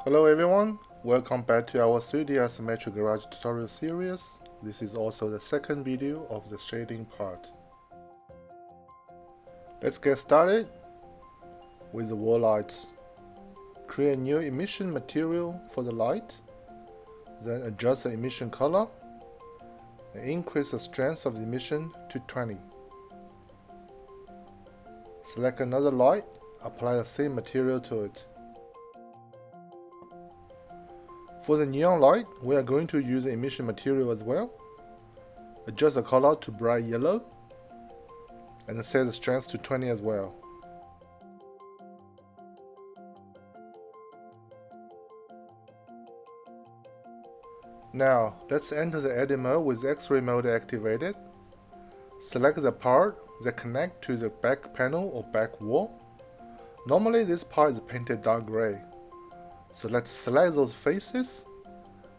Hello everyone, welcome back to our 3D Isometric Garage tutorial series. This is also the second video of the shading part. Let's get started with the wall lights. Create a new emission material for the light, then adjust the emission color and increase the strength of the emission to 20. Select another light, apply the same material to it. For the neon light, we are going to use the emission material as well. Adjust the color to bright yellow and set the strength to 20 as well. Now, let's enter the edit mode with X-ray mode activated. Select the part that connects to the back panel or back wall. Normally this part is painted dark gray. So let's select those faces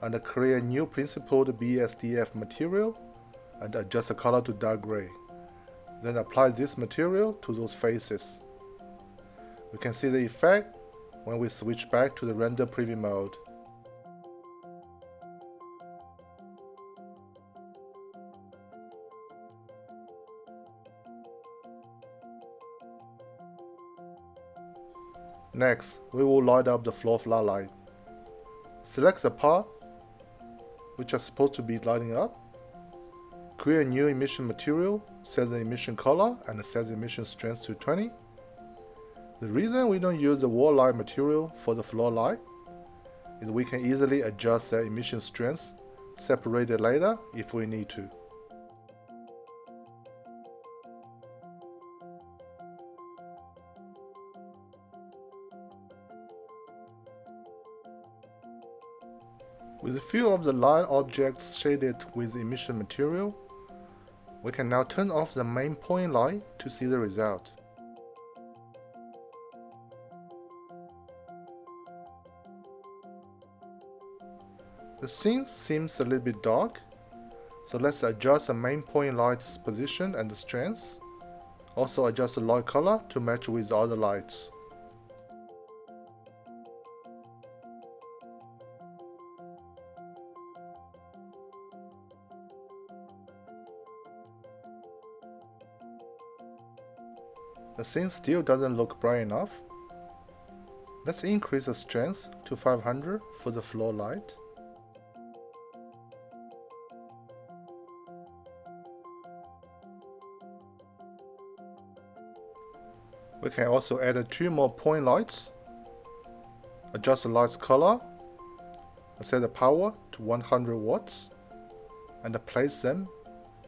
and create a new principled BSDF material and adjust the color to dark gray. Then apply this material to those faces. We can see the effect when we switch back to the render preview mode. Next, we will light up the floor floodlight. Select the part which are supposed to be lighting up. Create a new emission material, set the emission color and set the emission strength to 20. The reason we don't use the wall light material for the floor light is we can easily adjust the emission strength, separate it later if we need to. With a few of the light objects shaded with emission material, we can now turn off the main point light to see the result. The scene seems a little bit dark, so let's adjust the main point light's position and the strength. Also adjust the light color to match with other lights. The scene still doesn't look bright enough. Let's increase the strength to 500 for the floor light. We can also add 2 more point lights. Adjust the light's color and set the power to 100 watts and place them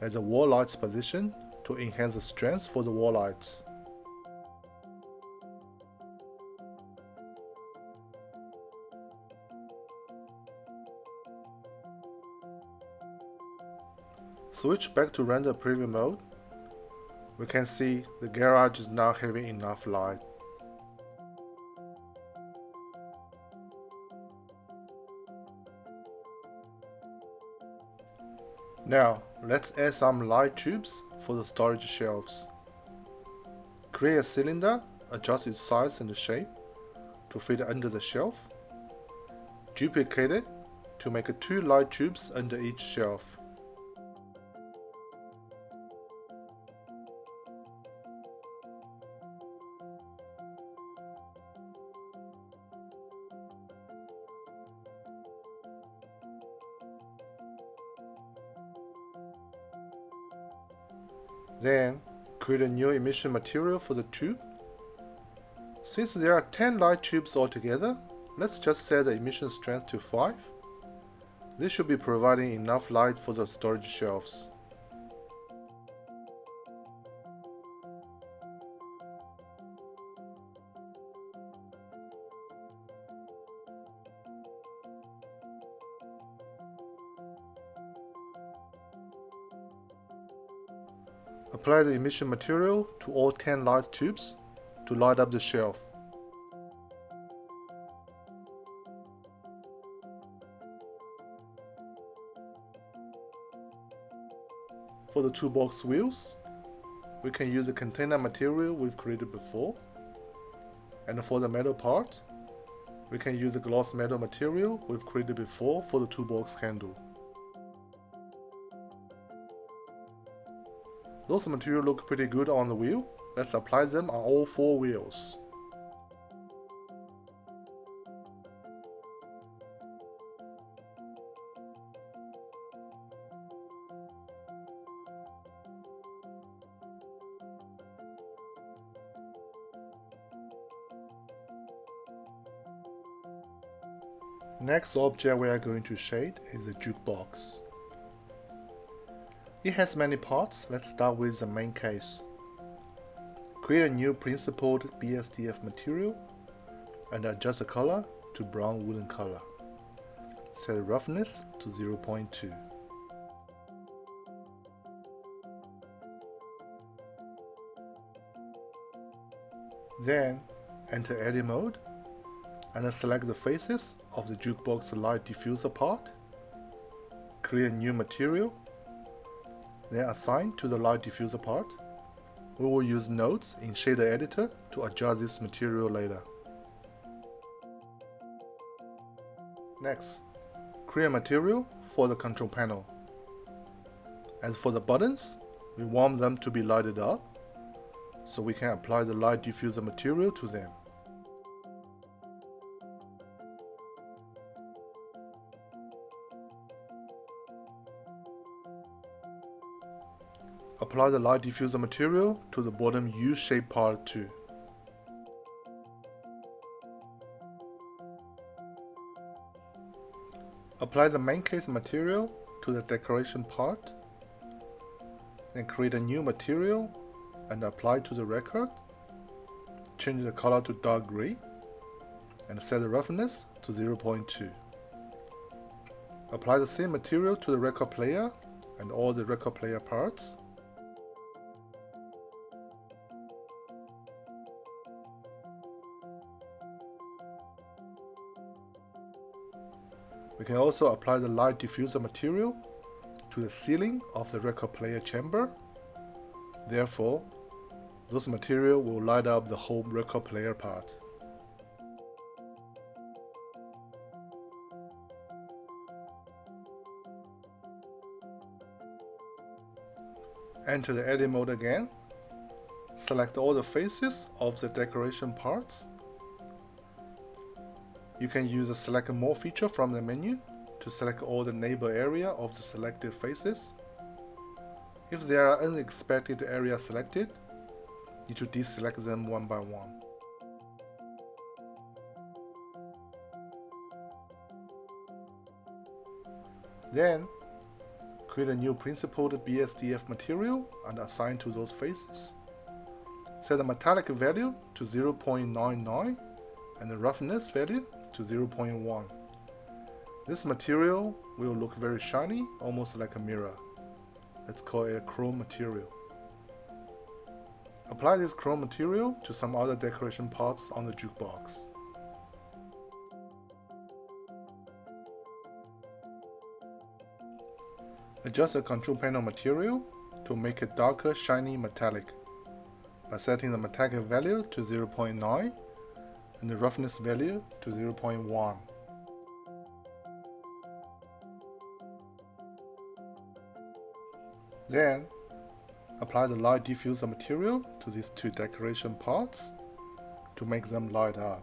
at the wall light's position to enhance the strength for the wall lights. Switch back to render preview mode. We can see the garage is now having enough light. Now, let's add some light tubes for the storage shelves. Create a cylinder, adjust its size and shape to fit under the shelf. Duplicate it to make 2 light tubes under each shelf. Then, create a new emission material for the tube. Since there are 10 light tubes altogether, let's just set the emission strength to 5. This should be providing enough light for the storage shelves. Apply the emission material to all 10 light tubes to light up the shelf. For the toolbox wheels, we can use the container material we've created before. And for the metal part, We can use the gloss metal material we've created before for the toolbox handle. Those materials look pretty good on the wheel. Let's apply them on all 4 wheels. Next object we are going to shade is the Jukebox. It has many parts. Let's start with the main case. Create a new principled BSDF material and adjust the color to brown wooden color. Set roughness to 0.2. Then enter edit mode and select the faces of the Jukebox light diffuser part. Create a new material, then assign to the light diffuser part. We will use nodes in shader editor to adjust this material later. Next, create a material for the control panel. As for the buttons, we want them to be lighted up, so we can apply the light diffuser material to them. Apply the light diffuser material to the bottom U-shaped part too. Apply the main case material to the decoration part. Then create a new material and apply to the record. Change the color to dark gray and set the roughness to 0.2. Apply the same material to the record player and all the record player parts. We can also apply the light diffuser material to the ceiling of the record player chamber. Therefore, this material will light up the whole record player part. Enter the edit mode again. Select all the faces of the decoration parts. You can use the select more feature from the menu to select all the neighbor area of the selected faces. If there are unexpected areas selected, you need to deselect them one by one. Then, create a new principled BSDF material and assign to those faces. Set the metallic value to 0.99 and the roughness value to 0.1. This material will look very shiny, almost like a mirror. Let's call it a chrome material. Apply this chrome material to some other decoration parts on the Jukebox. Adjust the control panel material to make it darker, shiny, metallic by setting the metallic value to 0.9 and the roughness value to 0.1. Then, apply the light diffuser material to these 2 decoration parts to make them light up.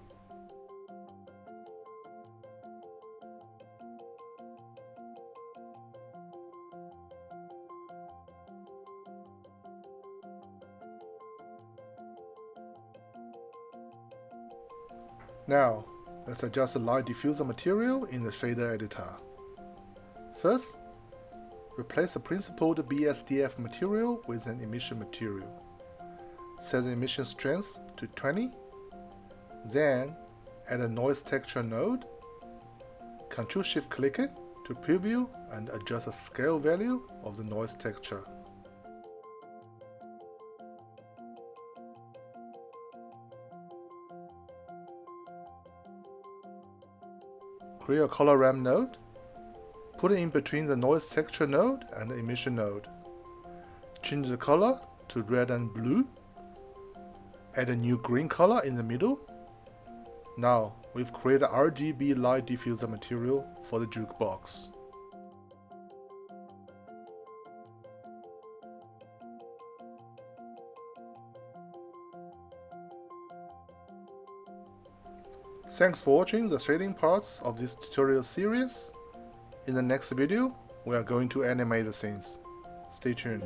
Now, let's adjust the light diffuser material in the shader editor. First, replace the principled BSDF material with an emission material. Set the emission strength to 20. Then, add a noise texture node. Ctrl-Shift-click it to preview and adjust the scale value of the noise texture. Create a color ramp node. Put it in between the noise texture node and the emission node. Change the color to red and blue. Add a new green color in the middle. Now, we've created RGB light diffuser material for the jukebox. Thanks for watching the shading parts of this tutorial series. In the next video, we are going to animate the scenes. Stay tuned.